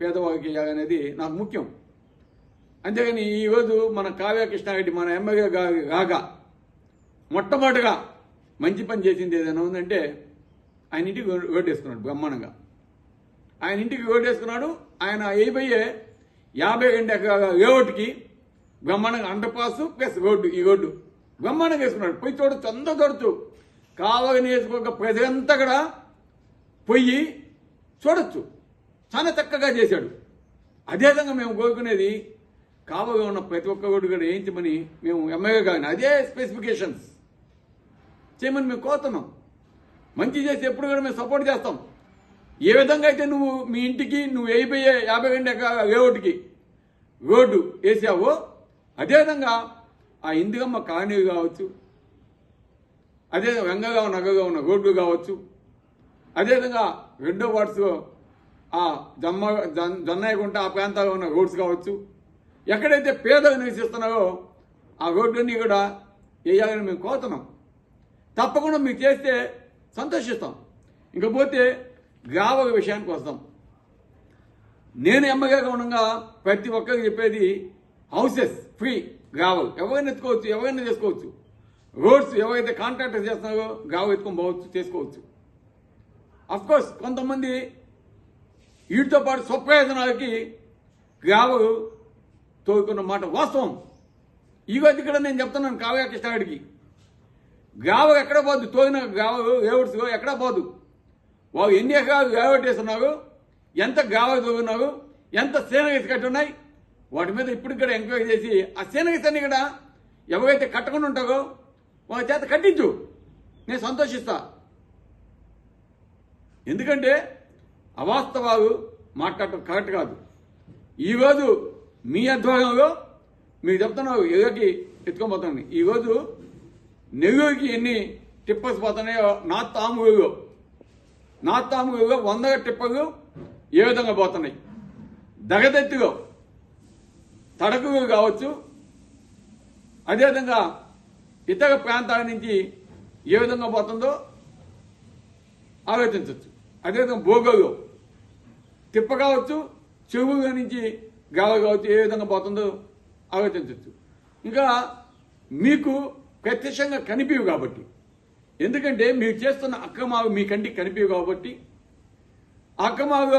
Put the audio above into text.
పేదవాళ్ళకి ఇవ్వాలనేది నాకు ముఖ్యం. అంతేగాని ఈరోజు మన కావ్య కృష్ణారెడ్డి మన ఎమ్మెల్యే కాగా మొట్టమొదటిగా మంచి పని చేసింది ఏదైనా ఉందంటే ఆయన ఇంటికి ఓటేసుకున్నాడు బ్రహ్మాండంగా. ఆయన ఇంటికి ఓటేసుకున్నాడు. ఆయన అయిపోయే 52 ఎకరాల లేఅవుట్కి బ్రహ్మాండంగా అండర్ పాస్ ప్లస్ రోడ్డు, ఈ రోడ్డు బ్రహ్మాండంగా వేసుకున్నాడు. పోయి చూడొచ్చు, అందరూ చూడొచ్చు. కావలి నియోజకవర్గ ప్రజలంతా కూడా పోయి చూడొచ్చు. చాలా చక్కగా చేశాడు. అదేవిధంగా మేము కోరుకునేది కావలిగా ఉన్న ప్రతి ఒక్క రోడ్డు కూడా వేయించమని మేము ఎమ్మెల్యే కానీ అదే స్పెసిఫికేషన్స్ చేయమని మేము కోరుతున్నాం. మంచి చేసి ఎప్పుడు కూడా మేము సపోర్ట్ చేస్తాం. ఏ విధంగా అయితే నువ్వు మీ ఇంటికి నువ్వు అయిపోయే 52 ఎకరాల లేఅవుట్కి రోడ్డు వేసావో అదేవిధంగా ఆ ఇందిరమ్మ కాలనీ కావచ్చు, అదే వెంగగా నగగా ఉన్న రోడ్లు కావచ్చు, అదేవిధంగా 2వ వార్డ్స్లో ఆ జొన్నయ్యగుంట ఆ ప్రాంతాల్లో ఉన్న రోడ్స్ కావచ్చు, ఎక్కడైతే పేదలు నివసిస్తున్నారో ఆ రోడ్లన్నీ కూడా వేయాలని మేము కోరుతున్నాం. తప్పకుండా మీరు చేస్తే సంతోషిస్తాం. ఇంకపోతే గ్రావల విషయానికి వస్తాం. నేను ఎమ్మెల్యేగా ఉండగా ప్రతి ఒక్కరికి చెప్పేది హౌసెస్ ఫ్రీ, గ్రావల్ ఎవరైనా ఎత్తుకోవచ్చు, ఎవరైనా చేసుకోవచ్చు. రోడ్స్ ఎవరైతే కాంట్రాక్టర్ చేస్తున్నారో గ్రావల్ ఎత్తుకొని పోవచ్చు, చేసుకోవచ్చు. అఫ్కోర్స్ కొంతమంది వీటితో పాటు స్వప్రయోజనాలకి గ్రావల్ తోడుకున్న మాట వాస్తవం. ఈరోజు ఇక్కడ నేను చెప్తున్నాను కావ్య కృష్ణారెడ్డికి గ్రావల్ ఎక్కడ పోదు, తోగిన గ్రావల్ లేఅవుట్స్ ఎక్కడా పోదు. వాళ్ళు ఎన్ని ఎకరాలు లేఅవుట్ వేస్తున్నారు, ఎంత గ్రావల్ తోగున్నారు, ఎంత సీనరీస్ కట్టి ఉన్నాయి, వాటి మీద ఇప్పుడు కూడా ఎంక్వైరీ చేసి ఆ సీనరీస్ అన్ని కూడా ఎవరైతే కట్టకుండా ఉంటారో వాళ్ళ చేత కట్టించు, నేను సంతోషిస్తా. ఎందుకంటే అవాస్తవాలు మాట్లాడటం కరెక్ట్ కాదు. ఈరోజు మీ ఆధ్వర్యంలో మీకు చెప్తున్నావు ఎదురుకి ఎత్తుకోబోతుంది. ఈరోజు నెల్లూరుకి ఎన్ని టిప్పర్స్ పోతున్నాయో నార్త్ తాముగూరులో 100 టిప్పర్లు ఏ విధంగా పోతున్నాయి. దగదెత్తిలో తడకులు కావచ్చు, అదేవిధంగా ఇతర ప్రాంతాల నుంచి ఏ విధంగా పోతుందో ఆలోచించవచ్చు. అదేవిధంగా భోగోలో తిప్ప కావచ్చు, చెవుల నుంచి గావ కావచ్చు, ఏ విధంగా పోతుందో ఆలోచించవచ్చు. ఇంకా మీకు ప్రత్యక్షంగా కనిపించవు కాబట్టి, ఎందుకంటే మీరు చేస్తున్న అక్రమాలు మీ కంటికి కనిపించవు కాబట్టి అక్రమాలు